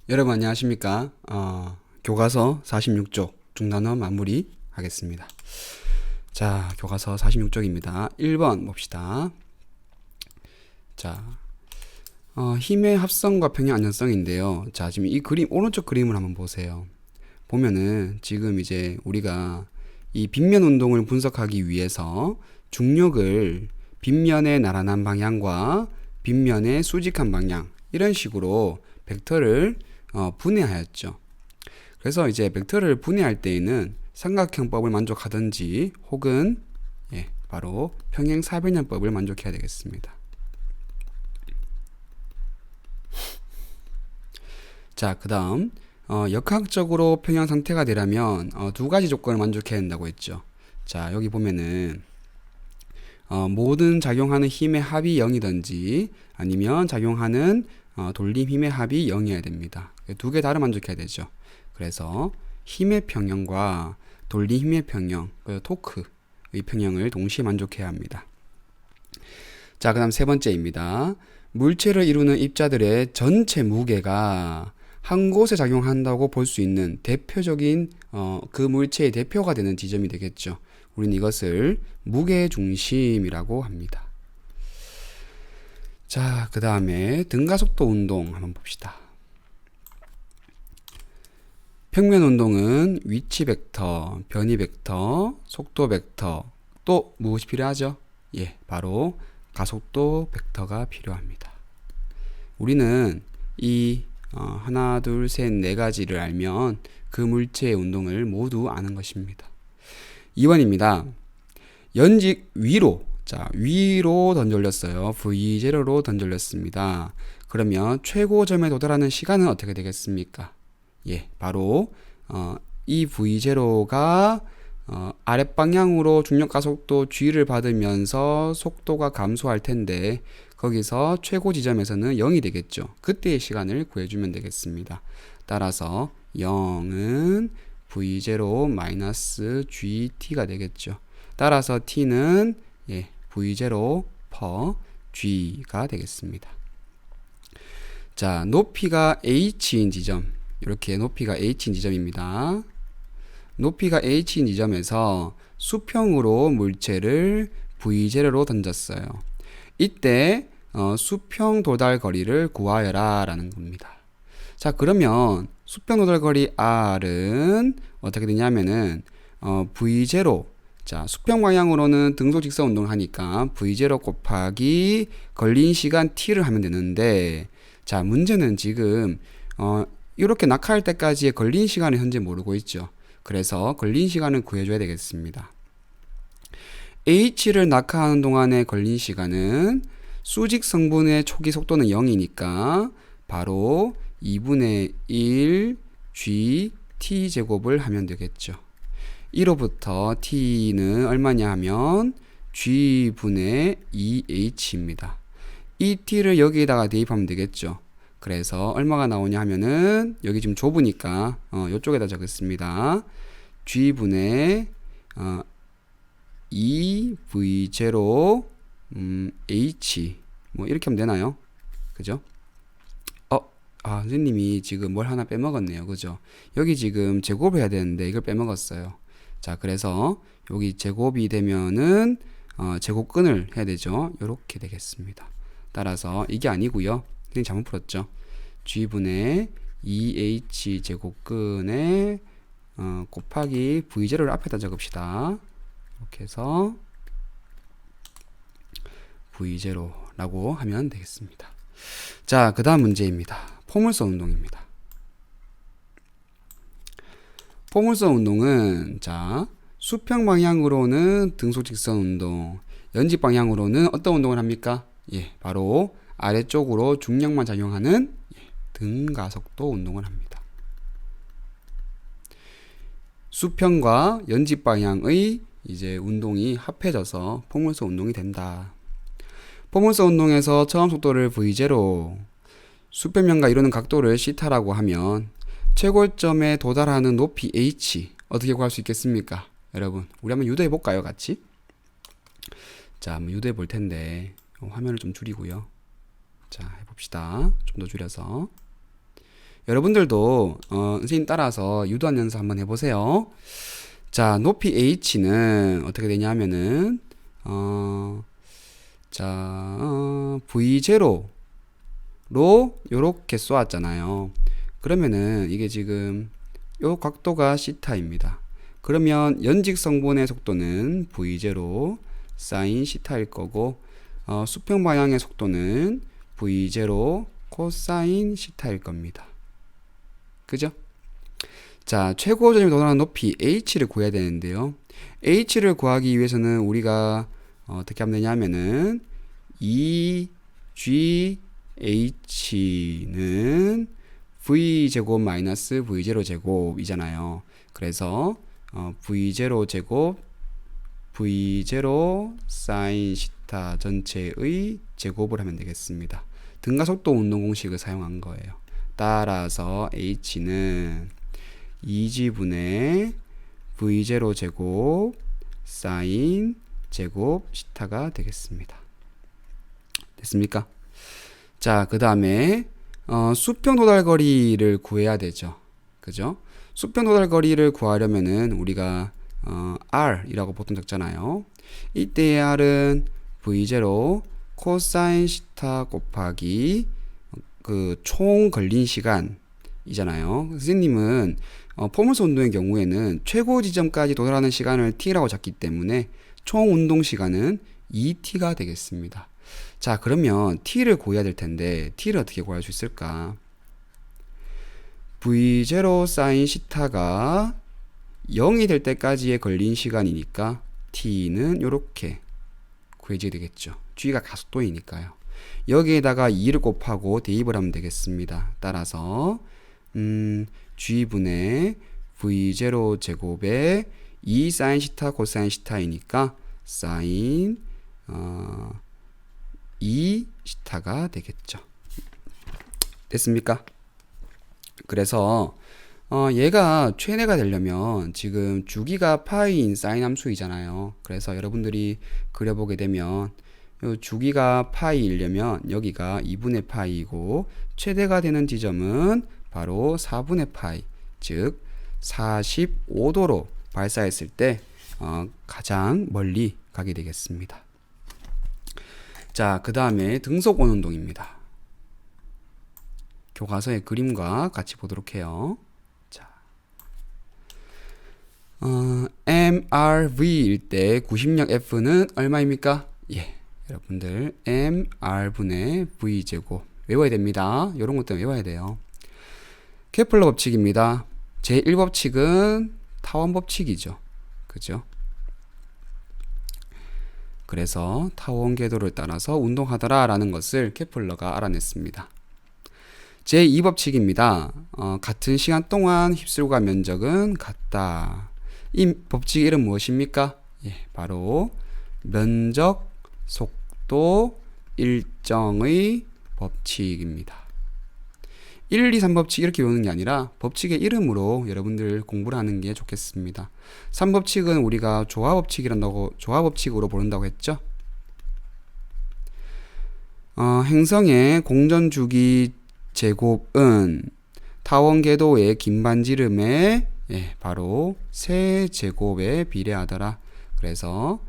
여러분 안녕하십니까? 교과서 46쪽 중단원 마무리 하겠습니다. 자, 교과서 46쪽입니다. 1번 봅시다. 자, 힘의 합성과 평형 안전성인데요. 자, 지금 이 그림, 오른쪽 그림을 한번 보세요. 보면은 지금 이제 우리가 이 빗면 운동을 분석하기 위해서 중력을 빗면의 나란한 방향과 빗면의 수직한 방향 이런 식으로 벡터를 분해하였죠. 그래서 이제 벡터를 분해할 때에는 삼각형법을 만족하든지 혹은 바로 평행사변형법을 만족해야 되겠습니다. 자, 그 다음 역학적으로 평형 상태가 되려면 두 가지 조건을 만족해야 된다고 했죠. 자, 여기 보면은 모든 작용하는 힘의 합이 0이든지 아니면 작용하는 돌림 힘의 합이 0이어야 됩니다. 두 개 다를 만족해야 되죠. 그래서 힘의 평형과 돌림 힘의 평형, 토크의 평형을 동시에 만족해야 합니다. 자, 그 다음 세 번째입니다. 물체를 이루는 입자들의 전체 무게가 한 곳에 작용한다고 볼 수 있는 대표적인 그 물체의 대표가 되는 지점이 되겠죠. 우리는 이것을 무게중심이라고 합니다. 자, 그 다음에 등가속도 운동 한번 봅시다. 평면 운동은 위치 벡터, 변이 벡터, 속도 벡터, 또 무엇이 필요하죠? 바로 가속도 벡터가 필요합니다. 우리는 이 하나, 둘, 셋, 네 가지를 알면 그 물체의 운동을 모두 아는 것입니다. 2번입니다. 연직 위로, 자, 위로 던져올렸어요. V0로 던져올렸습니다. 그러면 최고점에 도달하는 시간은 어떻게 되겠습니까? 바로 이 V0가 아랫방향으로 중력가속도 G를 받으면서 속도가 감소할 텐데 거기서 최고 지점에서는 0이 되겠죠. 그때의 시간을 구해주면 되겠습니다. 따라서 0은 V0-GT가 되겠죠. 따라서 T는 V0 per G가 되겠습니다. 자, 높이가 H인 지점, 이렇게 높이가 H인 지점입니다. 높이가 H인 지점에서 수평으로 물체를 V0로 던졌어요. 이때 수평 도달 거리를 구하여라 라는 겁니다. 자, 그러면 수평 도달 거리 R은 어떻게 되냐면은 V0, 자, 수평 방향으로는 등속 직선 운동을 하니까 V0 곱하기 걸린 시간 T를 하면 되는데, 자, 문제는 지금 이렇게 낙하할 때까지의 걸린 시간을 현재 모르고 있죠. 그래서 걸린 시간을 구해줘야 되겠습니다. H를 낙하하는 동안에 걸린 시간은 수직 성분의 초기 속도는 0이니까 바로 2분의 1 GT 제곱을 하면 되겠죠. 1호부터 T는 얼마냐 하면 G분의 2H입니다. 이 T를 여기에다가 대입하면 되겠죠. 그래서 얼마가 나오냐 하면은 여기 지금 좁으니까 이쪽에다 적겠습니다. G분의 2V0 H 뭐 이렇게 하면 되나요? 그죠? 선생님이 지금 뭘 하나 빼먹었네요. 그죠? 여기 지금 제곱을 해야 되는데 이걸 빼먹었어요. 자, 그래서 여기 제곱이 되면은 제곱근을 해야 되죠. 이렇게 되겠습니다. 따라서 이게 아니고요. 선생님 잘못 풀었죠. G분의 2H 제곱근에 곱하기 V0를 앞에다 적읍시다. 이렇게 해서 V0라고 하면 되겠습니다. 자, 그 다음 문제입니다. 포물선 운동입니다. 포물선 운동은 자, 수평 방향으로는 등속 직선 운동, 연직 방향으로는 어떤 운동을 합니까? 바로 아래쪽으로 중력만 작용하는 등가속도 운동을 합니다. 수평과 연직 방향의 이제 운동이 합해져서 포물선 운동이 된다. 포물선 운동에서 처음 속도를 V0, 수평면과 이루는 각도를 C타라고 하면 최고점에 도달하는 높이 H 어떻게 구할 수 있겠습니까? 여러분, 우리 한번 유도해 볼까요, 같이? 자, 한번 유도해 볼 텐데 화면을 좀 줄이고요. 자, 해봅시다. 좀 더 줄여서 여러분들도 선생님 따라서 유도한 연습 한번 해보세요. 자, 높이 h는 어떻게 되냐 하면은 v0로 요렇게 쏘았잖아요. 그러면은 이게 지금 요 각도가 시타입니다. 그러면 연직성분의 속도는 v0 사인 시타일 거고 수평 방향의 속도는 v0 코사인 시타일 겁니다. 그죠? 자, 최고 점이 도달하는 높이 h를 구해야 되는데요. h를 구하기 위해서는 우리가 어떻게 하면 되냐면은 2GH는 V제곱 마이너스 V0 제곱이잖아요. 그래서 V0 제곱 V0 사인 시타 전체의 제곱을 하면 되겠습니다. 등가속도 운동 공식을 사용한 거예요. 따라서 H는 2G분의 V0 제곱 사인 제곱 시타가 되겠습니다. 됐습니까? 자, 그 다음에 수평 도달거리를 구해야 되죠. 그죠? 수평 도달거리를 구하려면은 우리가 R이라고 보통 적잖아요. 이때의 R은 V0 코사인 시타 곱하기 그 총 걸린 시간이잖아요. 선생님은 포물선 운동의 경우에는 최고 지점까지 도달하는 시간을 T라고 잡기 때문에 총 운동 시간은 2T가 되겠습니다. 자, 그러면 T를 구해야 될 텐데 T를 어떻게 구할 수 있을까? V0 사인 시타가 0이 될 때까지의 걸린 시간이니까 T는 이렇게 구해지게 되겠죠. G가 가속도이니까요. 여기에다가 2를 곱하고 대입을 하면 되겠습니다. 따라서 G분의 V0 제곱에 2 사인 시타 코사인 시타이니까 사인 2 시타가 되겠죠. 됐습니까? 그래서 얘가 최대가 되려면 지금 주기가 파이인 사인 함수이잖아요. 그래서 여러분들이 그려보게 되면 요 주기가 파이이려면 여기가 2분의 파이이고 최대가 되는 지점은 바로 4분의 파이, 즉 45도로 발사했을 때 가장 멀리 가게 되겠습니다. 자, 그 다음에 등속 원운동입니다. 교과서의 그림과 같이 보도록 해요. 자, MRV일 때 구심력 F는 얼마입니까? 예, 여러분들 MR분의 V제곱 외워야 됩니다. 이런 것들 외워야 돼요. 케플러 법칙입니다. 제1법칙은 타원 법칙이죠. 그죠? 그래서 타원 궤도를 따라서 운동하더라 라는 것을 케플러가 알아냈습니다. 제2법칙입니다. 같은 시간 동안 휩쓸고 간 면적은 같다. 이 법칙 이름 무엇입니까? 예, 바로 면적, 속도, 일정의 법칙입니다. 1, 2, 3법칙 이렇게 외우는 게 아니라 법칙의 이름으로 여러분들 공부를 하는 게 좋겠습니다. 3법칙은 우리가 조화법칙으로 부른다고 했죠. 행성의 공전주기 제곱은 타원 궤도의 긴 반지름의 바로 세제곱에 비례하더라. 그래서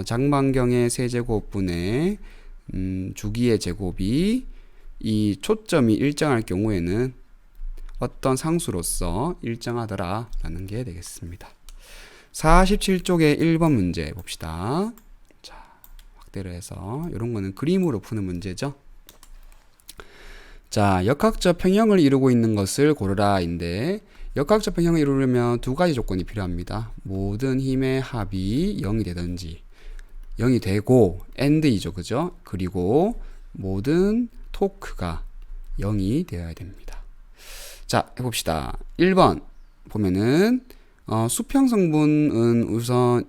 장반경의 세제곱분의 주기의 제곱이 이 초점이 일정할 경우에는 어떤 상수로서 일정하더라 라는 게 되겠습니다. 47쪽의 1번 문제 봅시다. 자, 확대를 해서 이런 거는 그림으로 푸는 문제죠. 자, 역학적 평형을 이루고 있는 것을 고르라 인데 역학적 평형을 이루려면 두 가지 조건이 필요합니다. 모든 힘의 합이 0이 되든지 0이 되고 AND이죠. 그죠? 그리고 모든 토크가 0이 되어야 됩니다. 자, 해봅시다. 1번 보면은 수평성분은 우선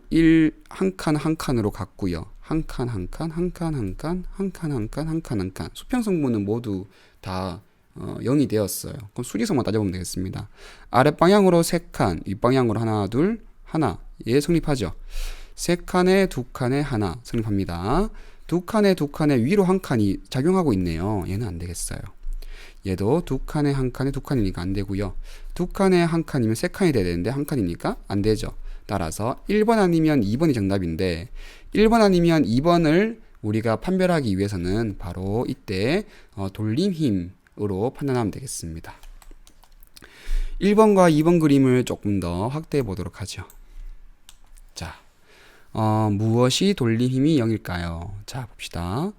한 칸 한 칸으로 갔고요. 한 칸 한 칸, 한 칸 한 칸, 한 칸 한 칸, 한 칸 한 칸. 수평성분은 모두 다 0이 되었어요. 그럼 수리성만 따져보면 되겠습니다. 아랫방향으로 3칸, 윗방향으로 하나, 둘, 하나. 얘 성립하죠. 3칸에 2칸에 하나 성립합니다. 2칸에 2칸에 위로 한 칸이 작용하고 있네요. 얘는 안 되겠어요. 얘도 두 칸에 한 칸에 두 칸이니까 안 되고요. 두 칸에 한 칸이면 세 칸이 돼야 되는데 한 칸이니까 안 되죠. 따라서 1번 아니면 2번이 정답인데 1번 아니면 2번을 우리가 판별하기 위해서는 바로 이때 돌림 힘으로 판단하면 되겠습니다. 1번과 2번 그림을 조금 더 확대해 보도록 하죠. 자, 무엇이 돌림 힘이 0일까요? 자, 봅시다.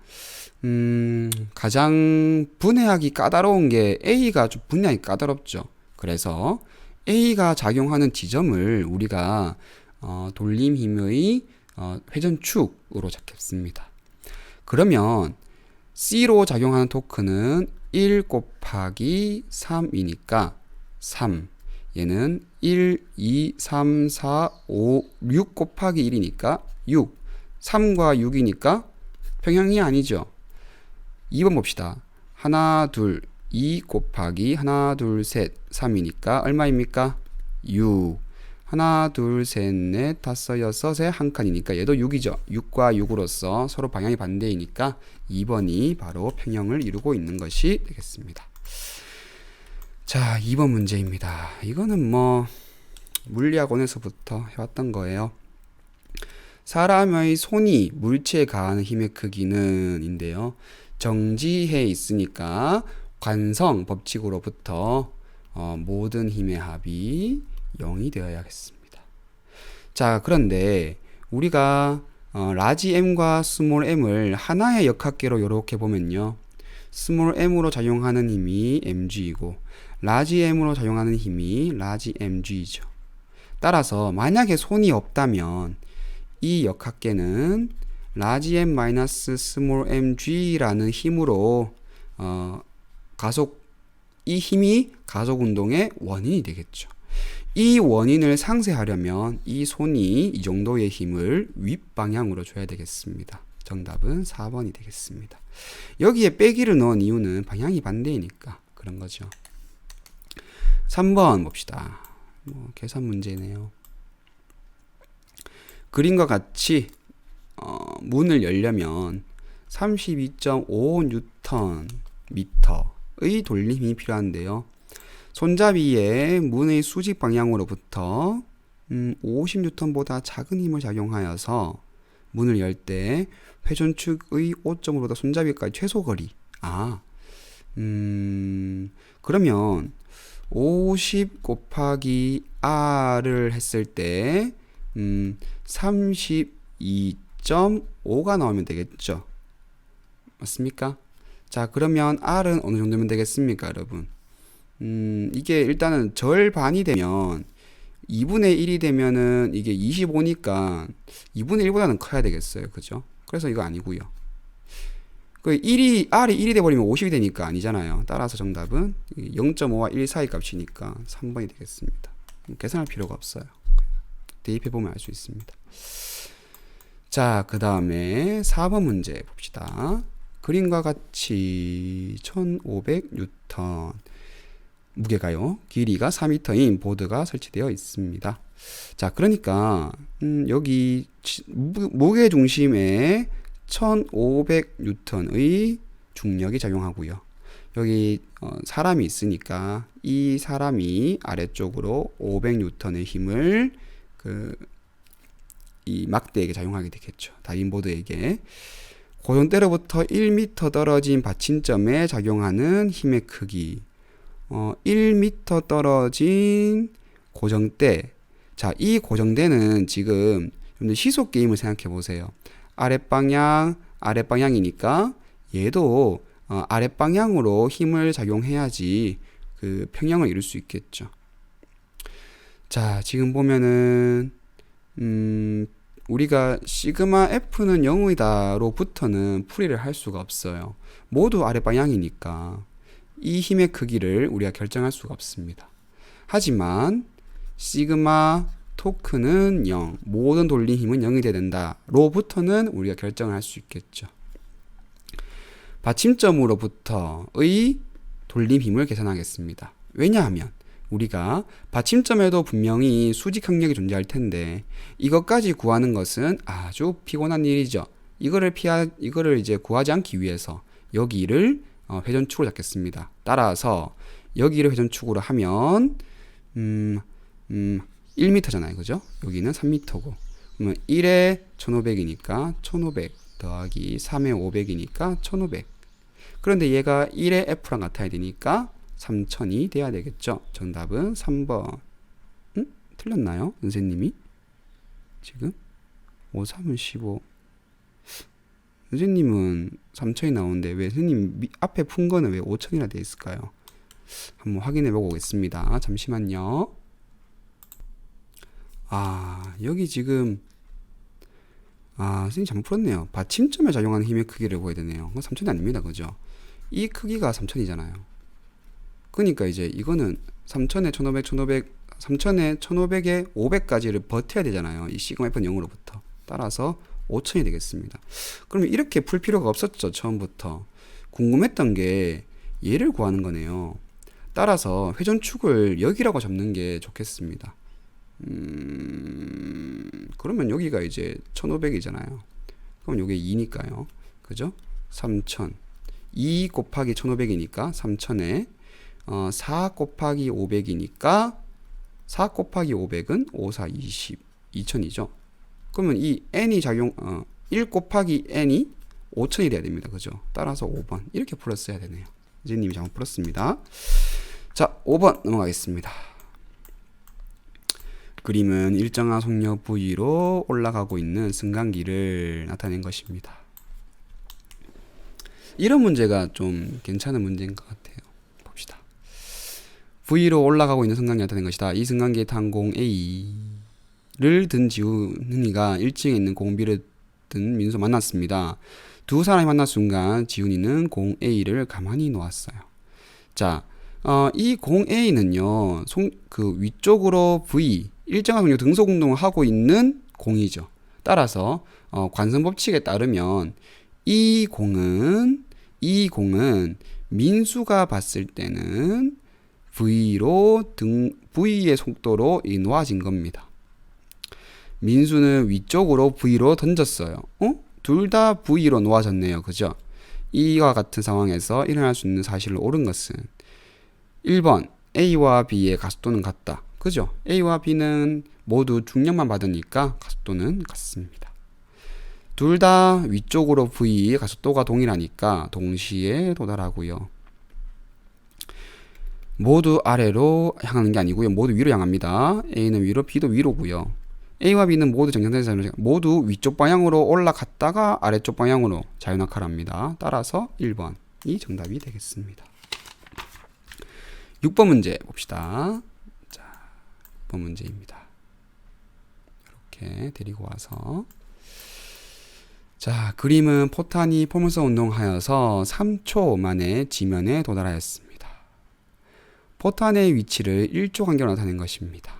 가장 분해하기 까다로운 게 A가 좀 분해하기 까다롭죠. 그래서 A가 작용하는 지점을 우리가 돌림 힘의 회전축으로 잡겠습니다. 그러면 C로 작용하는 토크는 1 곱하기 3이니까 3. 얘는 1, 2, 3, 4, 5, 6 곱하기 1이니까 6. 3과 6이니까 평형이 아니죠. 2번 봅시다. 하나, 둘, 2 곱하기 하나, 둘, 셋, 3이니까 얼마입니까? 6. 하나, 둘, 셋, 넷, 다섯, 여섯에 한 칸이니까 얘도 6이죠. 6과 6으로서 서로 방향이 반대이니까 2번이 바로 평형을 이루고 있는 것이 되겠습니다. 자, 2번 문제입니다. 이거는 물리학원에서부터 해왔던 거예요. 사람의 손이 물체에 가하는 힘의 크기는 인데요. 정지해 있으니까 관성 법칙으로부터 모든 힘의 합이 0이 되어야겠습니다. 자, 그런데 우리가 라지 m과 스몰 m을 하나의 역학계로 이렇게 보면요. 스몰 m으로 작용하는 힘이 mg이고 라지 m으로 작용하는 힘이 라지 mg죠. 따라서 만약에 손이 없다면 이 역학계는 라지 m 마이너스 스몰 mg라는 힘으로 이 힘이 가속 운동의 원인이 되겠죠. 이 원인을 상쇄하려면 이 손이 이 정도의 힘을 윗방향으로 줘야 되겠습니다. 정답은 4번이 되겠습니다. 여기에 빼기를 넣은 이유는 방향이 반대이니까 그런 거죠. 3번 봅시다. 계산 문제네요. 그림과 같이 문을 열려면 32.5Nm 의 돌림이 필요한데요. 손잡이에 문의 수직 방향으로부터 50N보다 작은 힘을 작용하여서 문을 열 때 회전축의 5점으로부터 손잡이까지 최소 거리. 그러면 50 곱하기 R을 했을 때 32.5가 나오면 되겠죠. 맞습니까? 자, 그러면 R은 어느 정도면 되겠습니까, 여러분? 이게 일단은 절반이 되면 2분의 1이 되면은 이게 25니까 2분의 1보다는 커야 되겠어요. 그죠? 그래서 이거 아니고요. R이 1이 돼버리면 50이 되니까 아니잖아요. 따라서 정답은 0.5와 1 사이 값이니까 3번이 되겠습니다. 계산할 필요가 없어요. 대입해보면 알 수 있습니다. 자, 그 다음에 4번 문제 봅시다. 그림과 같이 1500N 무게가요. 길이가 4m인 보드가 설치되어 있습니다. 자, 그러니까 여기 무게 중심에 1500N의 중력이 작용하고요. 여기 사람이 있으니까 이 사람이 아래쪽으로 500N의 힘을 이 막대에게 작용하게 되겠죠. 다인보드에게. 고정대로부터 1m 떨어진 받침점에 작용하는 힘의 크기. 1m 떨어진 고정대. 자, 이 고정대는 지금 시속 게임을 생각해 보세요. 아랫방향이니까 얘도 아랫방향으로 힘을 작용해야지 그 평형을 이룰 수 있겠죠. 자, 지금 보면은 우리가 시그마 F는 0이다로부터는 풀이를 할 수가 없어요. 모두 아랫방향이니까 이 힘의 크기를 우리가 결정할 수가 없습니다. 하지만 시그마 토크는 0, 모든 돌림 힘은 0이 돼야 된다로부터는 우리가 결정을 할 수 있겠죠. 받침점으로부터의 돌림 힘을 계산하겠습니다. 왜냐하면 우리가 받침점에도 분명히 수직 항력이 존재할 텐데 이것까지 구하는 것은 아주 피곤한 일이죠. 이거를 이제 구하지 않기 위해서 여기를 회전축을 잡겠습니다. 따라서 여기를 회전축으로 하면 1m잖아요. 그죠? 여기는 3m고. 그러면 1에 1500이니까 1500 더하기 3에 500이니까 1500. 그런데 얘가 1에 F랑 같아야 되니까 3000이 돼야 되겠죠. 정답은 3번. 틀렸나요? 선생님이? 지금? 5, 3은 15. 선생님은 3000이 나오는데 왜 선생님 앞에 푼 거는 왜 5000이나 돼 있을까요? 한번 확인해 보고 오겠습니다. 잠시만요. 여기 지금 선생님 잘못 풀었네요. 받침점에 작용하는 힘의 크기를 보여야 되네요. 3000이 아닙니다. 그죠? 이 크기가 3000이잖아요. 그러니까 이제 이거는 3000에 1500, 3000에 1500에 500까지를 버텨야 되잖아요. 이 시그마 F는 0으로부터. 따라서 5000이 되겠습니다. 그러면 이렇게 풀 필요가 없었죠. 처음부터. 궁금했던 게 얘를 구하는 거네요. 따라서 회전축을 여기라고 잡는 게 좋겠습니다. 그러면 여기가 이제 1500이잖아요. 그럼 요게 2니까요. 그죠? 3000. 2 곱하기 1500이니까 3000에 4 곱하기 500이니까 4 곱하기 500은 5, 4, 20. 2000이죠. 그러면 이 n이 1 곱하기 n이 5000이 돼야 됩니다. 그죠? 따라서 5번. 이렇게 풀었어야 되네요. 이제님이 잘못 풀었습니다. 자, 5번 넘어가겠습니다. 그림은 일정한 속력 V로 올라가고 있는 승강기를 나타낸 것입니다. 이런 문제가 좀 괜찮은 문제인 것 같아요. 봅시다. V로 올라가고 있는 승강기 나타낸 것이다. 이 승강기에 탄 공 A를 든 지훈이가 1층에 있는 공 B를 든 민수 만났습니다. 두 사람이 만난 순간 지훈이는 공 A를 가만히 놓았어요. 자, 이 공 A는요, 그 위쪽으로 V, 일정한 속력 등속 운동을 하고 있는 공이죠. 따라서 관성 법칙에 따르면 이 공은 민수가 봤을 때는 V의 속도로 놓아진 겁니다. 민수는 위쪽으로 V로 던졌어요. 둘 다 V로 놓아졌네요. 그죠? 이와 같은 상황에서 일어날 수 있는 사실로 옳은 것은 1번 A와 B의 가속도는 같다. 그죠? A와 B는 모두 중력만 받으니까 가속도는 같습니다. 둘 다 위쪽으로 V의 가속도가 동일하니까 동시에 도달하고요. 모두 아래로 향하는 게 아니고요. 모두 위로 향합니다. A는 위로, B도 위로고요. A와 B는 모두 정상에서 모두 위쪽 방향으로 올라갔다가 아래쪽 방향으로 자유낙하합니다. 따라서 1번이 정답이 되겠습니다. 6번 문제 봅시다. 자, 6번 문제입니다. 이렇게 데리고 와서 자, 그림은 포탄이 포물선 운동하여서 3초 만에 지면에 도달하였습니다. 포탄의 위치를 1초 간격으로 나타낸 것입니다.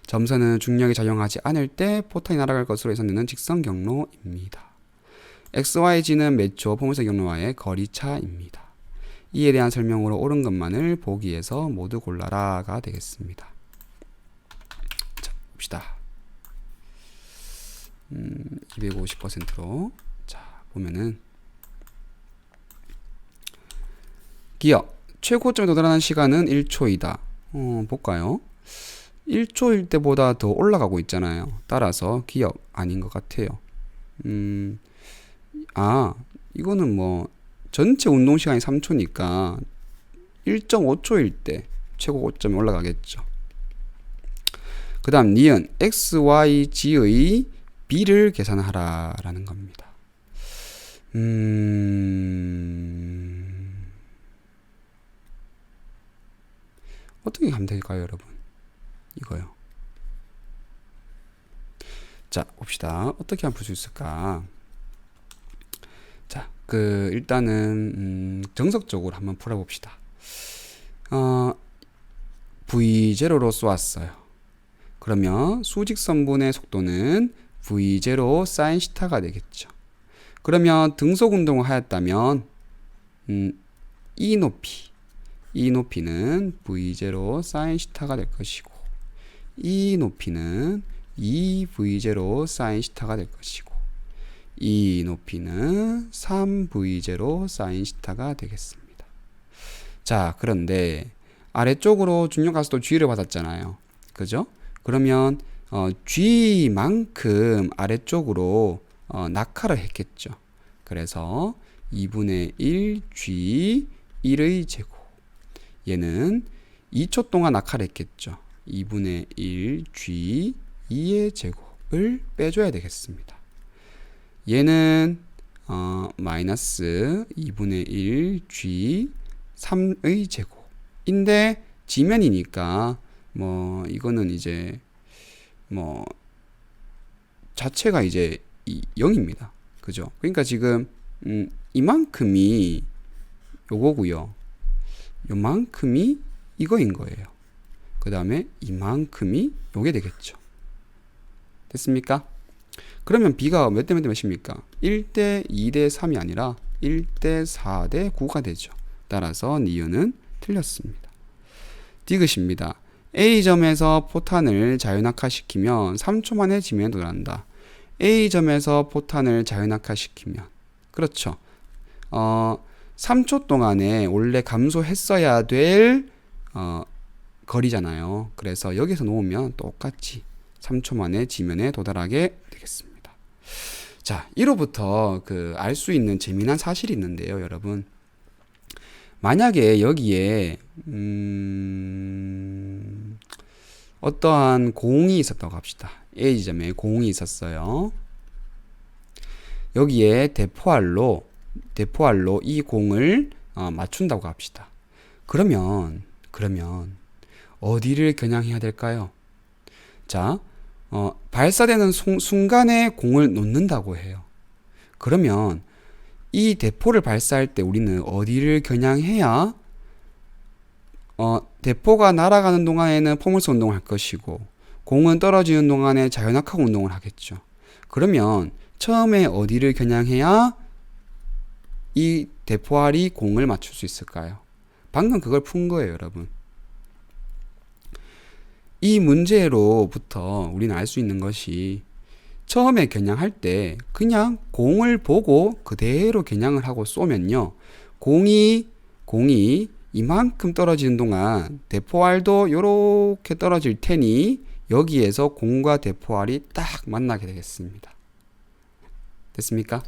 점선은 중력이 작용하지 않을 때 포탄이 날아갈 것으로 예상되는 직선 경로입니다. XYG는 몇 초 포물선 경로와의 거리차입니다. 이에 대한 설명으로 옳은 것만을 보기에서 모두 골라라가 되겠습니다. 자, 봅시다. 250%로 자, 보면은 기억 최고점에 도달하는 시간은 1초이다. 볼까요? 1초일 때보다 더 올라가고 있잖아요. 따라서 기억 아닌 것 같아요. 이거는 뭐 전체 운동 시간이 3초니까 1.5초일 때 최고 고점에 올라가겠죠. 그 다음 니은 XYG의 B를 계산하라라는 겁니다. 어떻게 하면 될까요, 여러분? 이거요. 자, 봅시다. 어떻게 하면 풀 수 있을까? 자, 일단은 정석적으로 한번 풀어봅시다. V0로 쏘았어요. 그러면 수직선분의 속도는 V0 sin θ가 되겠죠. 그러면 등속 운동을 하였다면 이 높이는 V0 sin θ가 될 것이고 이 높이는 2V0 sin θ가 될 것이고 이 높이는 3v0 사인 시타가 되겠습니다. 자, 그런데 아래쪽으로 중력가속도 g를 받았잖아요. 그죠? 그러면 g만큼 아래쪽으로 낙하를 했겠죠. 그래서 2분의 1 g 1의 제곱. 얘는 2초 동안 낙하를 했겠죠. 2분의 1 g 2의 제곱을 빼줘야 되겠습니다. 얘는 마이너스 2분의 1 g 3의 제곱인데 지면이니까 뭐 이거는 이제 뭐 자체가 이제 0입니다. 그죠? 그러니까 지금 이만큼이 요거고요. 요만큼이 이거인 거예요. 그 다음에 이만큼이 요게 되겠죠. 됐습니까? 그러면 b가 몇 대 몇 대 몇입니까? 1대 2대 3이 아니라 1대 4대 9가 되죠. 따라서 니은은 틀렸습니다. 디귿입니다. A점에서 포탄을 자유낙하시키면 3초 만에 지면에 도달한다. A점에서 포탄을 자유낙하시키면 그렇죠. 3초 동안에 원래 감소했어야 될 거리잖아요. 그래서 여기서 놓으면 똑같이 3초 만에 지면에 도달하게 되겠습니다. 자, 1호부터 알 수 있는 재미난 사실이 있는데요, 여러분. 만약에 여기에 어떠한 공이 있었다고 합시다. A 지점에 공이 있었어요. 여기에 대포알로 이 공을 맞춘다고 합시다. 그러면 어디를 겨냥해야 될까요? 자, 발사되는 순간에 공을 놓는다고 해요. 그러면 이 대포를 발사할 때 우리는 어디를 겨냥해야 대포가 날아가는 동안에는 포물선 운동을 할 것이고 공은 떨어지는 동안에 자유낙하 운동을 하겠죠. 그러면 처음에 어디를 겨냥해야 이 대포알이 공을 맞출 수 있을까요? 방금 그걸 푼 거예요, 여러분. 이 문제로부터 우리는 알 수 있는 것이 처음에 겨냥할 때 그냥 공을 보고 그대로 겨냥을 하고 쏘면요. 공이 이만큼 떨어지는 동안 대포알도 이렇게 떨어질 테니 여기에서 공과 대포알이 딱 만나게 되겠습니다. 됐습니까?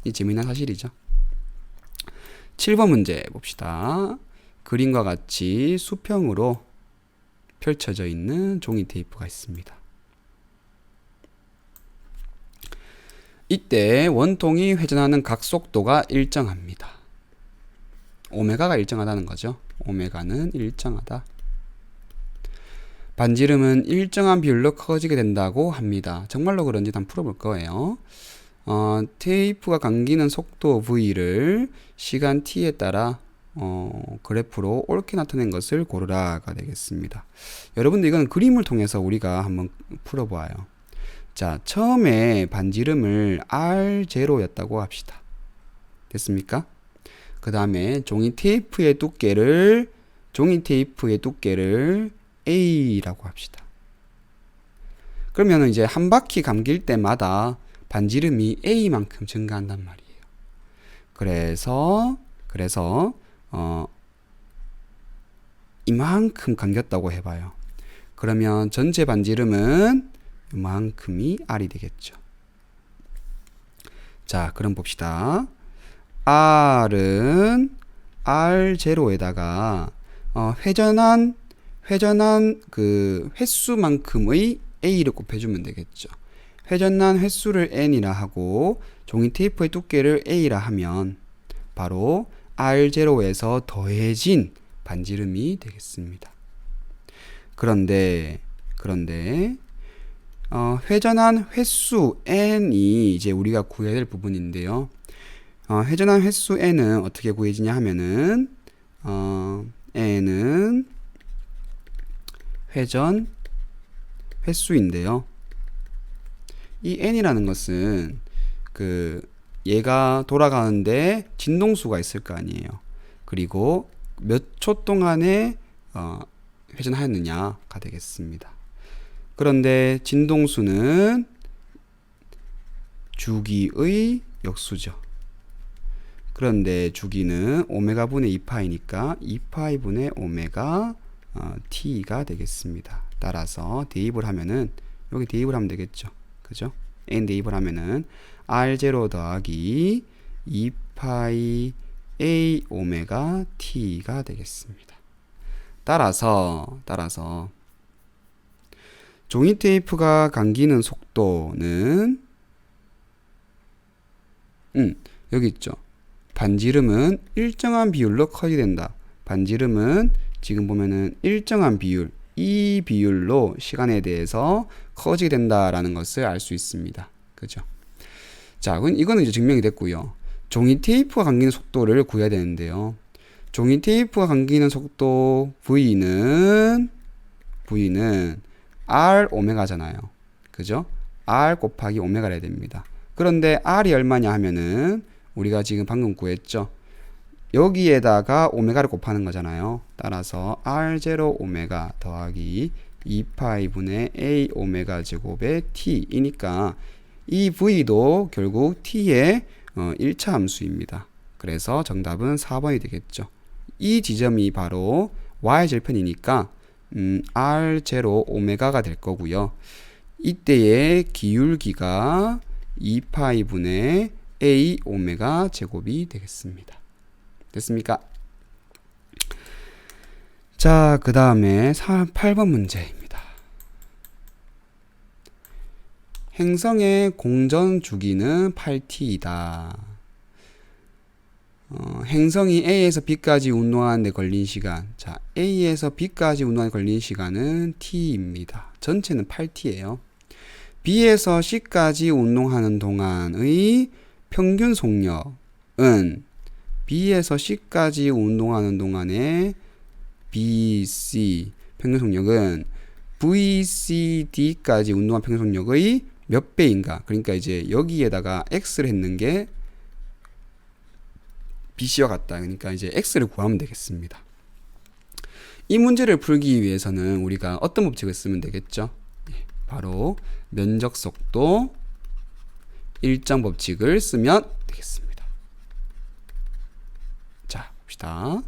이 재미난 사실이죠. 7번 문제 봅시다. 그림과 같이 수평으로 펼쳐져 있는 종이 테이프가 있습니다. 이때 원통이 회전하는 각속도가 일정합니다. 오메가가 일정하다는 거죠. 오메가는 일정하다. 반지름은 일정한 비율로 커지게 된다고 합니다. 정말로 그런지 한번 풀어볼 거예요. 테이프가 감기는 속도 V를 시간 T에 따라 그래프로 옳게 나타낸 것을 고르라가 되겠습니다. 여러분들 이건 그림을 통해서 우리가 한번 풀어봐요. 자, 처음에 반지름을 R0였다고 합시다. 됐습니까? 그 다음에 종이 테이프의 두께를 A라고 합시다. 그러면 이제 한 바퀴 감길 때마다 반지름이 A만큼 증가한단 말이에요. 그래서 이만큼 감겼다고 해봐요. 그러면 전체 반지름은 이만큼이 R이 되겠죠. 자, 그럼 봅시다. R은 R0에다가 회전한 그 횟수만큼의 A를 곱해주면 되겠죠. 회전한 횟수를 N이라 하고 종이 테이프의 두께를 A라 하면 바로 R0에서 더해진 반지름이 되겠습니다. 그런데 회전한 횟수 N이 이제 우리가 구해야 될 부분인데요. 회전한 횟수 N은 어떻게 구해지냐 하면은 N은 회전 횟수인데요. 이 N이라는 것은 얘가 돌아가는데 진동수가 있을 거 아니에요. 그리고 몇 초 동안에 회전하였느냐가 되겠습니다. 그런데 진동수는 주기의 역수죠. 그런데 주기는 오메가 분의 2파이니까 2파이 분의 오메가 t가 되겠습니다. 따라서 대입을 하면은 여기 대입을 하면 되겠죠. 그죠? n 대입을 하면은 r0 더하기 2파이 a 오메가 t가 되겠습니다. 따라서 종이 테이프가 감기는 속도는 여기 있죠. 반지름은 일정한 비율로 커지된다. 반지름은 지금 보면은 일정한 비율, 이 비율로 시간에 대해서 커지게 된다라는 것을 알 수 있습니다. 그죠? 자, 이거는 이제 증명이 됐고요. 종이 테이프가 감기는 속도를 구해야 되는데요. 종이 테이프가 감기는 속도 V는 R 오메가잖아요. 그죠? R 곱하기 오메가를 해야 됩니다. 그런데 R이 얼마냐 하면은 우리가 지금 방금 구했죠. 여기에다가 오메가를 곱하는 거잖아요. 따라서 R0 오메가 더하기 2파이 분의 A 오메가 제곱의 T이니까 이 V도 결국 T의 1차 함수입니다. 그래서 정답은 4번이 되겠죠. 이 지점이 바로 Y절편이니까 R0 오메가가 될 거고요. 이때의 기울기가 2파이 분의 A 오메가 제곱이 되겠습니다. 됐습니까? 자, 그 다음에 8번 문제입니다. 행성의 공전 주기는 8t이다. 행성이 A에서 B까지 운동하는 데 걸린 시간. 자, A에서 B까지 운동하는 데 걸린 시간은 t입니다. 전체는 8t예요. B에서 C까지 운동하는 동안의 평균 속력은 B에서 C까지 운동하는 동안의 BC 평균 속력은 VCD까지 운동한 평균 속력의 몇 배인가? 그러니까 이제 여기에다가 X를 했는 게 BC와 같다. 그러니까 이제 X를 구하면 되겠습니다. 이 문제를 풀기 위해서는 우리가 어떤 법칙을 쓰면 되겠죠? 바로 면적 속도 일정 법칙을 쓰면 되겠습니다. 자, 봅시다.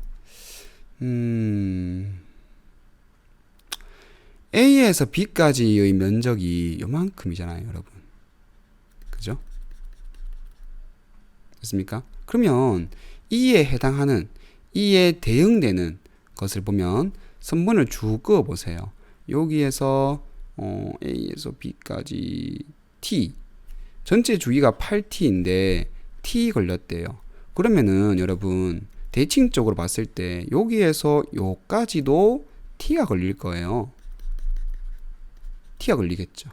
A에서 B까지의 면적이 요만큼이잖아요, 여러분. 그죠? 됐습니까? 그러면 E에 해당하는, E에 대응되는 것을 보면 선분을 쭉 그어 보세요. 여기에서 A에서 B까지 T, 전체 주기가 8T인데 T 걸렸대요. 그러면은 여러분 대칭적으로 봤을 때 여기에서 요까지도 T가 걸릴 거예요. T가 걸리겠죠.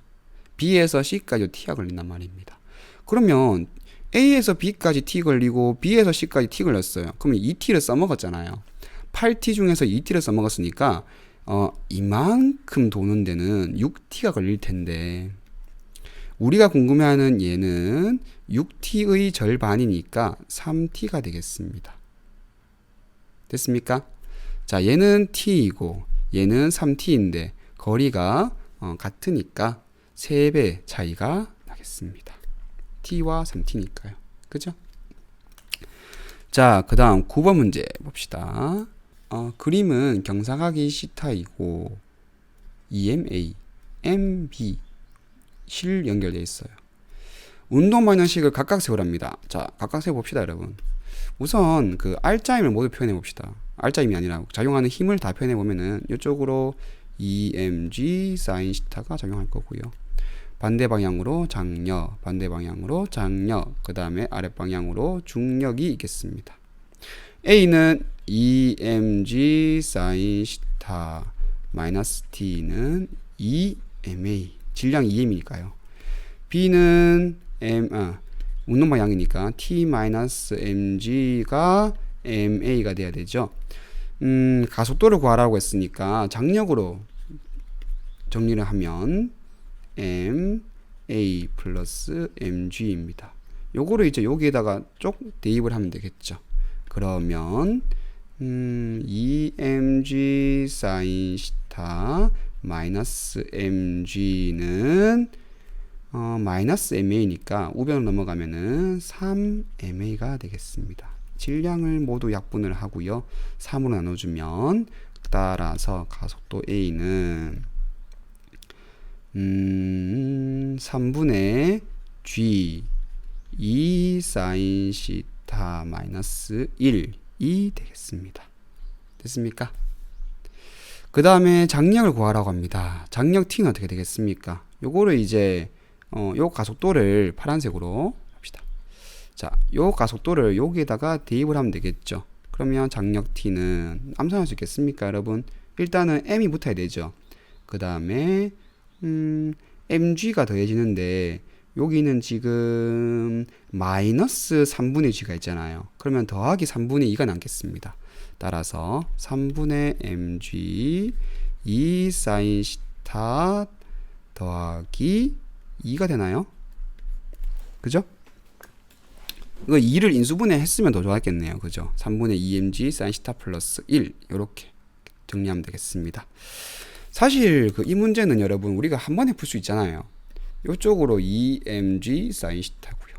B에서 C까지 T가 걸린단 말입니다. 그러면 A에서 B까지 T 걸리고 B에서 C까지 T 걸렸어요. 그러면 2T를 써먹었잖아요. 8T 중에서 2T를 써먹었으니까 이만큼 도는 데는 6T가 걸릴 텐데 우리가 궁금해하는 얘는 6T의 절반이니까 3T가 되겠습니다. 됐습니까? 자, 얘는 T이고 얘는 3T인데 거리가 같으니까 3배 차이가 나겠습니다. T와 3T니까요. 그죠? 자, 그 다음 9번 문제 봅시다. 그림은 경사각이 C타이고 EMA, MB 실 연결되어 있어요. 운동 방정식을 각각 세우랍니다. 자, 각각 세워봅시다, 여러분. 우선 그 R자임을 모두 표현해 봅시다. R자임이 아니라 작용하는 힘을 다 표현해 보면은 이쪽으로 EMG sin C가 작용할 거고요. 반대 방향으로 장력, 반대 방향으로 장력, 그 다음에 아랫 방향으로 중력이 있겠습니다. A는 EMG sin C 마이너스 T는 EMA, 질량 EM이니까요. B는 운동 방향이니까 T 마이너스 MG가 MA가 돼야 되죠. 가속도를 구하라고 했으니까 장력으로 정리를 하면 MA 플러스 MG입니다. 요거를 이제 여기에다가 쪽 대입을 하면 되겠죠. 그러면 EMG sin C 마이너스 MG는 마이너스 ma니까 우변으로 넘어가면은 3ma가 되겠습니다. 질량을 모두 약분을 하고요. 3으로 나눠주면 따라서 가속도 a는 3분의 g 2 사인 시타 마이너스 1이 되겠습니다. 됐습니까? 그 다음에 장력을 구하라고 합니다. 장력 t는 어떻게 되겠습니까? 요거를 이제 요 가속도를 파란색으로 합시다. 자, 요 가속도를 여기에다가 대입을 하면 되겠죠. 그러면 장력 t는 암산할 수 있겠습니까, 여러분? 일단은 m이 붙어야 되죠. 그 다음에 mg가 더해지는데 여기는 지금 마이너스 3분의 g가 있잖아요. 그러면 더하기 3분의 2가 남겠습니다. 따라서 3분의 mg 2 사인 시타 더하기 2가 되나요? 그죠? 이거 2를 인수분해 했으면 더 좋았겠네요. 그죠? 3분의 2mg 사인 시타 플러스 1 이렇게 정리하면 되겠습니다. 사실 이 문제는 여러분 우리가 한 번에 풀 수 있잖아요. 이쪽으로 2mg 사인 시타고요.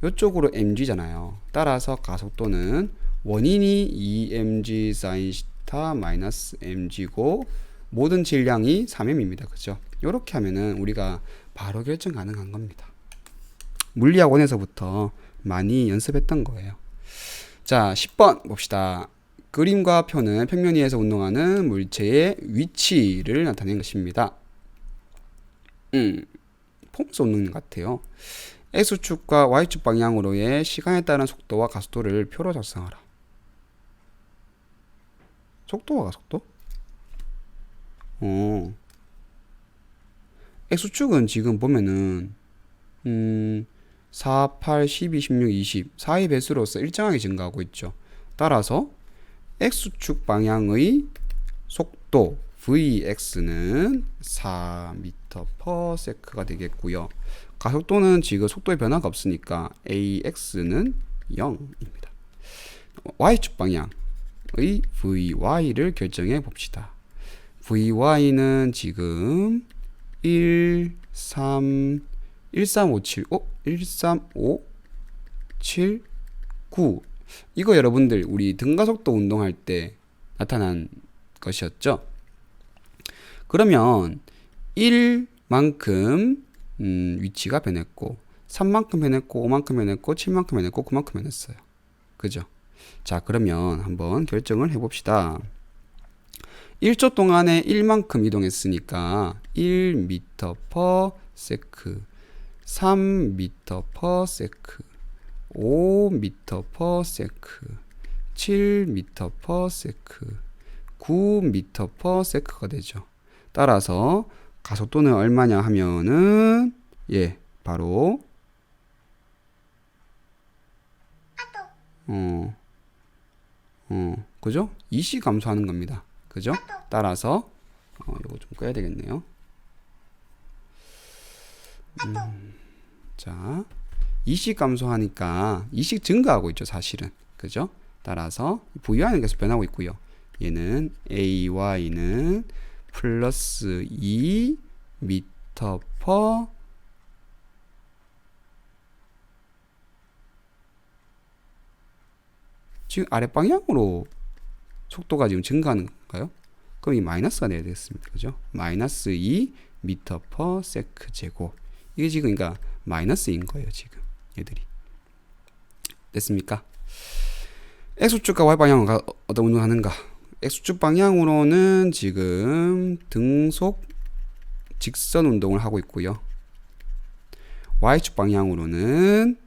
이쪽으로 mg잖아요. 따라서 가속도는 원인이 2mg 사인 시타 마이너스 mg고 모든 질량이 3m입니다. 그죠? 이렇게 하면은 우리가 바로 결정 가능한 겁니다. 물리학원에서부터 많이 연습했던 거예요. 자, 10번 봅시다. 그림과 표는 평면 위에서 운동하는 물체의 위치를 나타낸 것입니다. 폼스 운동 같아요. X축과 Y축 방향으로의 시간에 따른 속도와 가속도를 표로 작성하라. 속도와 가속도? X축은 지금 보면은 4, 8, 12, 16, 20 4의 배수로서 일정하게 증가하고 있죠. 따라서 X축 방향의 속도 Vx는 4m/s가 되겠고요. 가속도는 지금 속도의 변화가 없으니까 AX는 0입니다. Y축 방향의 VY를 결정해 봅시다. VY는 지금 1357 9 이거 여러분들 우리 등가속도 운동할 때 나타난 것이었죠. 그러면 1만큼 위치가 변했고 3만큼 변했고 5만큼 변했고 7만큼 변했고 9만큼 변했어요. 그죠? 자, 그러면 한번 결정을 해봅시다. 1초 동안에 1만큼 이동했으니까 1m/s 3m/s 5m/s 7m/s 9m/s가 되죠. 따라서 가속도는 얼마냐 하면은 바로 그죠? 2C 감소하는 겁니다. 그죠? 따라서 요거 좀 꺼야 되겠네요. 자, 2씩 감소하니까 2씩 증가하고 있죠, 사실은. 그죠? 따라서 VY는 계속 변하고 있고요. 얘는 AY는 플러스 2m/. 지금 아래 방향으로 속도가 지금 증가하는 건가요? 그럼 이 마이너스가 돼야 되겠습니다. 그죠? 마이너스 2m/s 제곱. 이게 지금 그러니까 마이너스인 거예요, 지금. 얘들이. 됐습니까? X축과 Y 방향으로 어떤 운동하는가? X축 방향으로는 지금 등속 직선 운동을 하고 있고요. Y축 방향으로는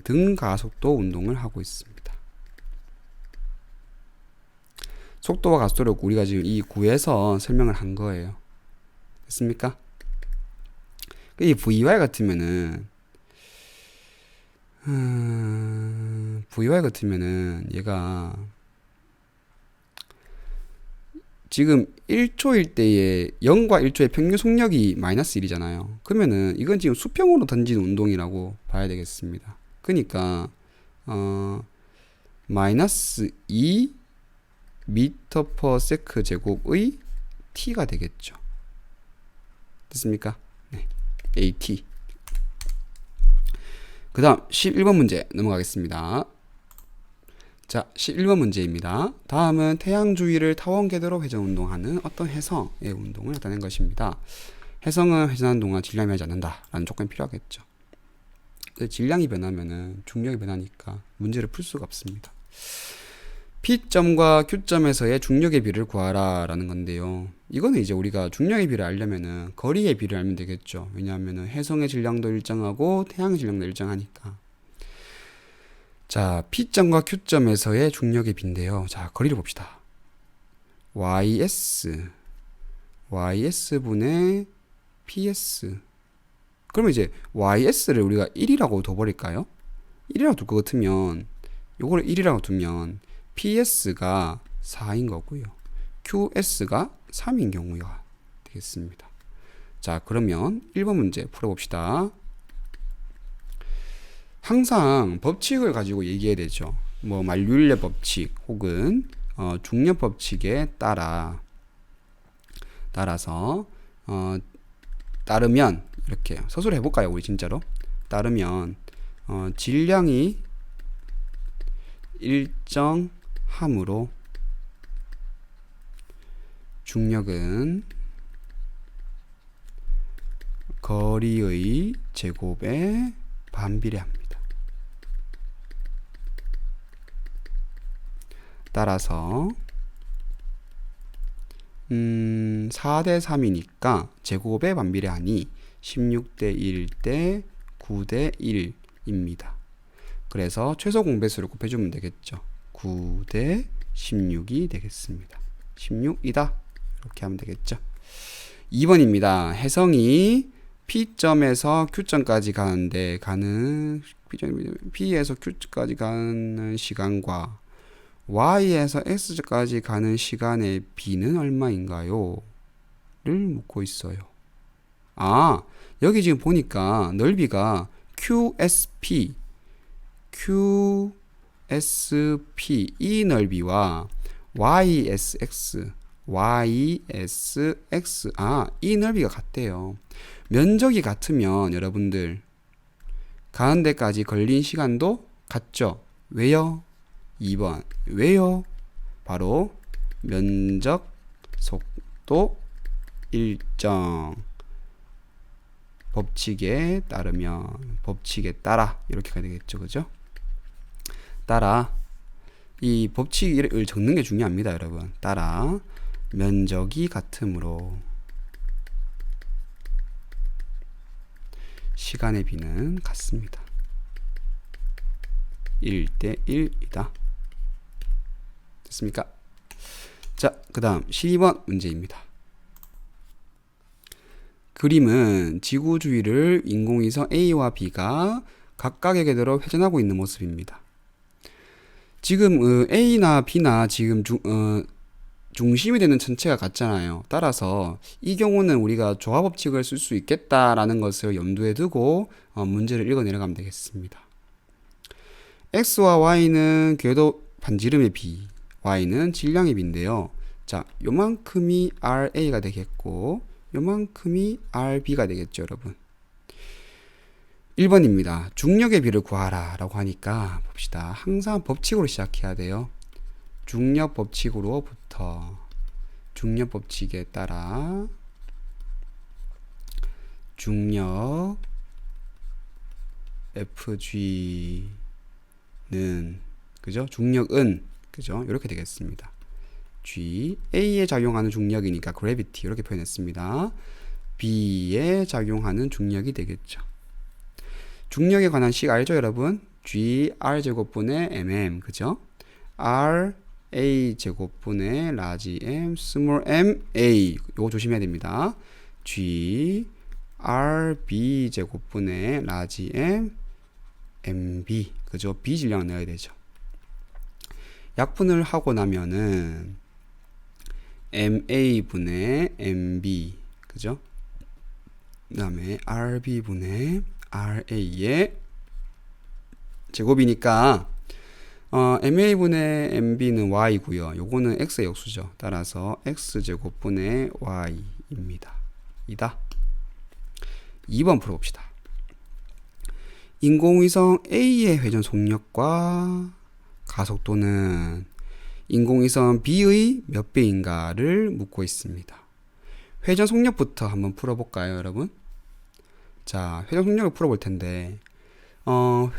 등가속도 운동을 하고 있습니다. 속도와 가속도를 우리가 지금 이 구에서 설명을 한 거예요. 됐습니까? 이 VY 같으면은 얘가 지금 1초일 때에 0과 1초의 평균 속력이 마이너스 1이잖아요. 그러면은 이건 지금 수평으로 던지는 운동이라고 봐야 되겠습니다. 그러니까 마이너스 2m/s 제곱의 t가 되겠죠. 됐습니까? 네. AT. 그 다음 11번 문제 넘어가겠습니다. 자, 11번 문제입니다. 다음은 태양 주위를 타원 궤도로 회전 운동하는 어떤 해성의 운동을 나타낸 것입니다. 해성은 회전하는 동안 질량이 변하지 않는다라는 조건이 필요하겠죠. 질량이 변하면은 중력이 변하니까 문제를 풀 수가 없습니다. P점과 Q점에서의 중력의 비를 구하라 라는 건데요. 이거는 이제 우리가 중력의 비를 알려면은 거리의 비를 알면 되겠죠. 왜냐하면은 해성의 질량도 일정하고 태양의 질량도 일정하니까. 자, P점과 Q점에서의 중력의 비인데요. 자, 거리를 봅시다. YS분의 PS. 그러면 이제 YS를 우리가 1이라고 둬버릴까요? 1이라고 둘 것 같으면 요거를 1이라고 두면 PS가 4인 거고요. QS가 3인 경우가 되겠습니다. 자, 그러면 1번 문제 풀어봅시다. 항상 법칙을 가지고 얘기해야 되죠. 뭐 만류인력 법칙 혹은 중력 법칙에 따라서 따르면 이렇게 서술을 해볼까요? 우리 진짜로 따르면 질량이 일정함으로 중력은 거리의 제곱에 반비례합니다. 따라서 4대 3이니까 제곱에 반비례하니 16대 1대 9대 1입니다. 그래서 최소 공배수를 곱해주면 되겠죠. 9대 16이 되겠습니다. 16이다. 이렇게 하면 되겠죠. 2번입니다. 해성이 P점에서 Q점까지 가는데 P에서 Q까지 가는 시간과 Y에서 X까지 가는 시간의 B는 얼마인가요? 를 묻고 있어요. 아, 여기 지금 보니까 넓이가 QSP 이 넓이와 YSX 이 넓이가 같대요. 면적이 같으면 여러분들 가는 데까지 걸린 시간도 같죠? 왜요? 2번 왜요? 바로 면적, 속도, 일정 법칙에 따르면 법칙에 따라 이렇게 가야 되겠죠. 그죠? 따라 이 법칙을 적는 게 중요합니다. 여러분. 따라 면적이 같으므로 시간의 비는 같습니다. 1대 1이다. 됐습니까? 자, 그 다음 12번 문제입니다. 그림은 지구 주위를 인공위성 A와 B가 각각의 궤도로 회전하고 있는 모습입니다. 지금 A나 B나 지금 중심이 되는 천체가 같잖아요. 따라서 이 경우는 우리가 조화법칙을 쓸 수 있겠다라는 것을 염두에 두고 문제를 읽어 내려가면 되겠습니다. X와 Y는 궤도 반지름의 B, Y는 질량의 B인데요. 자, 요만큼이 RA가 되겠고 요만큼이 RB가 되겠죠, 여러분. 1번입니다. 중력의 비를 구하라 라고 하니까 봅시다. 항상 법칙으로 시작해야 돼요. 중력 법칙으로부터 중력 법칙에 따라 중력 FG는 그죠? 중력은 그죠? 이렇게 되겠습니다. G A에 작용하는 중력이니까 gravity 이렇게 표현했습니다. B에 작용하는 중력이 되겠죠. 중력에 관한 식 알죠, 여러분? G R 제곱분의 mm 그죠? R A 제곱분의 라지 m 스몰 m a 요거 조심해야 됩니다. G R B 제곱분의 라지 m m b 그죠? B 질량을 넣어야 되죠. 약분을 하고 나면은 MA분의 MB 그죠? 그 다음에 RB분의 RA의 제곱이니까 MA분의 MB는 Y고요. 요거는 X의 역수죠. 따라서 X제곱분의 Y입니다. 이다. 2번 풀어봅시다. 인공위성 A의 회전 속력과 가속도는 인공위성 B의 몇 배인가를 묻고 있습니다. 회전 속력부터 한번 풀어볼까요, 여러분? 자, 회전 속력을 풀어볼 텐데,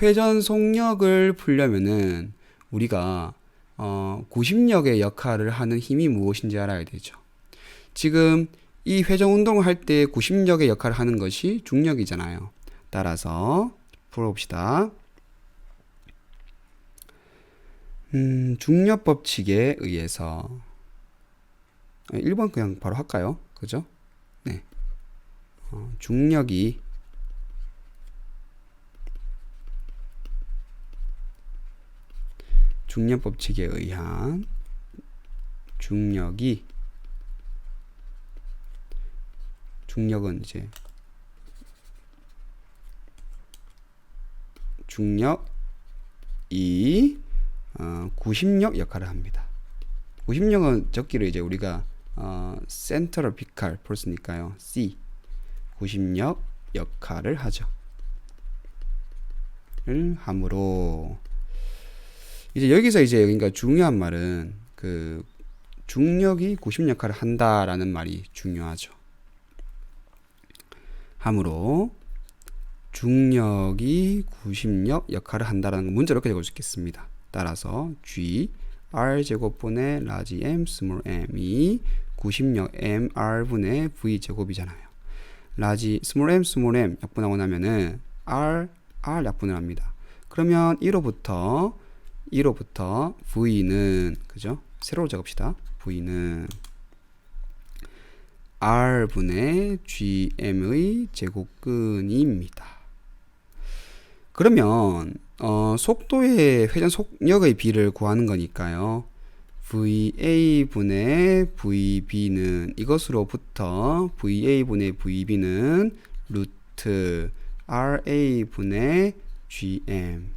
회전 속력을 풀려면은 우리가 구심력의 역할을 하는 힘이 무엇인지 알아야 되죠. 지금 이 회전 운동을 할 때 구심력의 역할을 하는 것이 중력이잖아요. 따라서 풀어봅시다. 중력 법칙에 의해서 1번 그냥 바로 할까요? 그죠? 네. 중력 법칙에 의한 중력은 이제 중력이 구심력 역할을 합니다. 구심력은 적기를 이제 우리가 센터럴 피칼 폴스니까요. C 구심력 역할을 하죠. 를 함으로 이제 여기서 이제 그러니까 중요한 말은 그 중력이 구심 역할을 한다라는 말이 중요하죠. 함으로 중력이 구심력 역할을 한다라는 건 문제로 이렇게 적을 수 있겠습니다. 따라서 G R 제곱분의 라지 M 스몰 m이 구심력 m r 분의 v 제곱이잖아요. 라지 스몰 m 약분하고 나면은 r 약분을 합니다. 그러면 1호부터 v는 그죠? 세로로 적읍시다. v는 r분의 gm의 제곱근입니다. 그러면 속도의 회전 속력의 비를 구하는 거니까요. VA분의 VB는 이것으로부터 VA분의 VB는 루트 RA분의 GM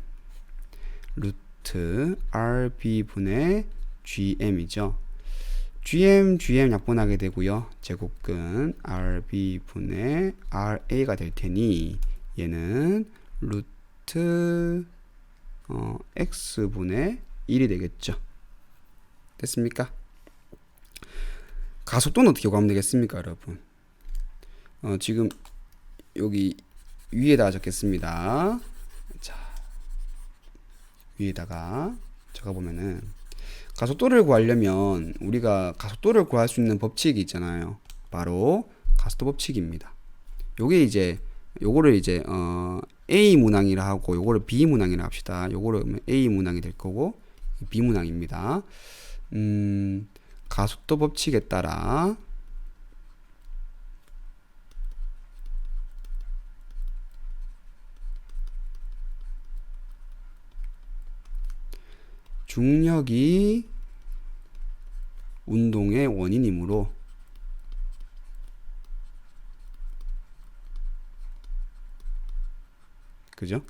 루트 RB분의 GM이죠. GM 약분하게 되고요. 제곱근 RB분의 RA가 될 테니 얘는 루트 X분의 1이 되겠죠. 됐습니까? 가속도는 어떻게 구하면 되겠습니까, 여러분? 지금 여기 위에다가 적겠습니다. 자, 위에다가 적어보면은 가속도를 구하려면 우리가 가속도를 구할 수 있는 법칙이 있잖아요. 바로 가속도 법칙입니다. 요거를 이제 A 문항이라 하고 요거를 B 문항이라 합시다. 요거를 A 문항이 될 거고 B 문항입니다. 가속도 법칙에 따라 중력이 운동의 원인이므로 그죠?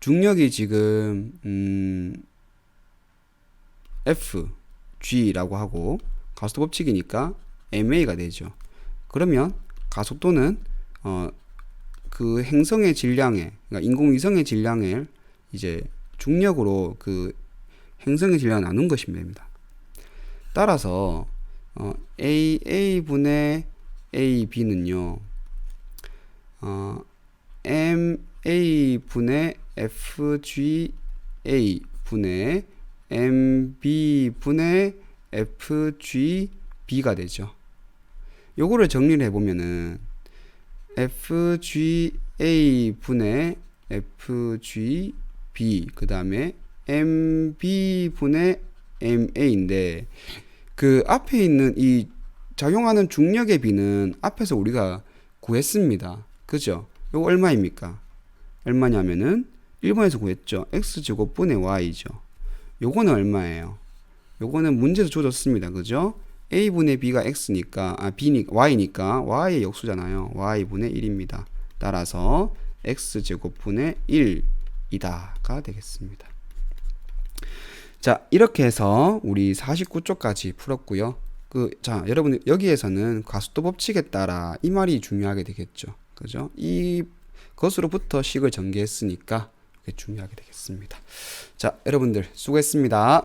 중력이 지금 F, G라고 하고 가속도 법칙이니까 MA가 되죠. 그러면 가속도는 그 행성의 질량에, 그러니까 인공위성의 질량을 이제 중력으로 그 행성의 질량을 나눈 것이면 됩니다. 따라서 AA분의 AB는요 MA분의 FGA분의 MB분의 FGB가 되죠. 요거를 정리를 해보면은 FGA분의 FGB 그 다음에 MB분의 MA인데 그 앞에 있는 이 작용하는 중력의 비는 앞에서 우리가 구했습니다. 그죠? 요거 얼마입니까? 얼마냐면은 1번에서 구했죠. X제곱분의 Y죠. 요거는 얼마예요? 요거는 문제에서 줘줬습니다. 그죠? A분의 B가 X니까, Y니까 Y의 역수잖아요. Y분의 1입니다. 따라서 X제곱분의 1이다가 되겠습니다. 자, 이렇게 해서 우리 49쪽까지 풀었고요. 자, 여러분 여기에서는 가속도 법칙에 따라 이 말이 중요하게 되겠죠. 그죠? 이 것으로부터 식을 전개했으니까 이게 중요하게 되겠습니다. 자, 여러분들 수고했습니다.